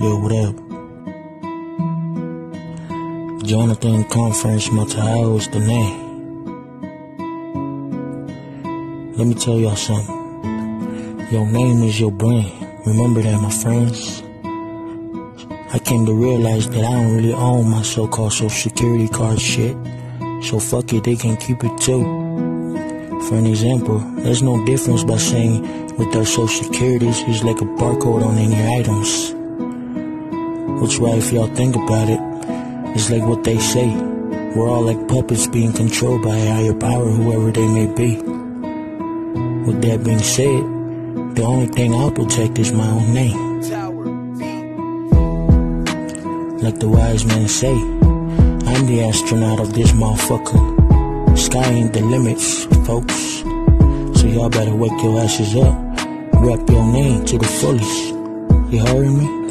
Yo, what up? Jonathan Conference Matahao is the name. Let me tell y'all something. Your name is your brand. Remember that, my friends. I came to realize that I don't really own my so-called social security card shit. So fuck it, they can keep it too. For an example, there's no difference by saying with their social securities is like a barcode on any items. Which why if y'all think about it, it's like what they say. We're all like puppets being controlled by a higher power, whoever they may be. With that being said, the only thing I'll protect is my own name. Like the wise men say, I'm the astronaut of this motherfucker. Sky ain't the limits, folks. So y'all better wake your asses up, rep your name to the fullest. You heard me?